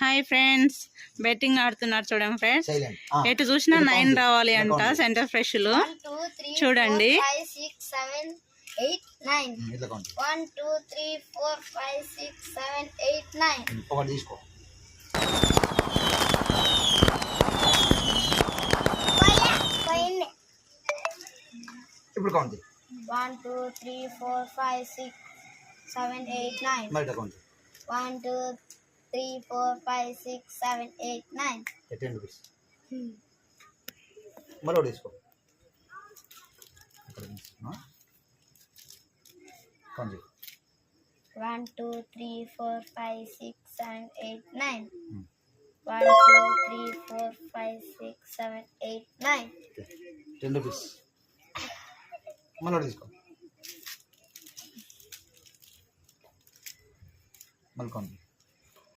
Hi friends, betting ఆడుతున్నారు చూడండి friends. ఎటు చూసినా 9 రావాలి అంట సెంటర్ ఫ్రెష్ లో. చూడండి 1 2 3 4 5 6 7 8 9 ఒకటి తీసుకో. ఇప్పుడు కౌంట్ 1 2 3 4 5 6 7 8 9 మరి కౌంట్ 1 2 3 4 5 6 7 8 9 10 రూపీస్. మరి ఒకటి తీసుకో. Count 1 2 3 4 5 6 7 8 9 1 2 3 4 5 6 7 8 9 10 rupees. మళ్ళీ ఒకటి తీసుకో. మళ్ళీ కౌంట్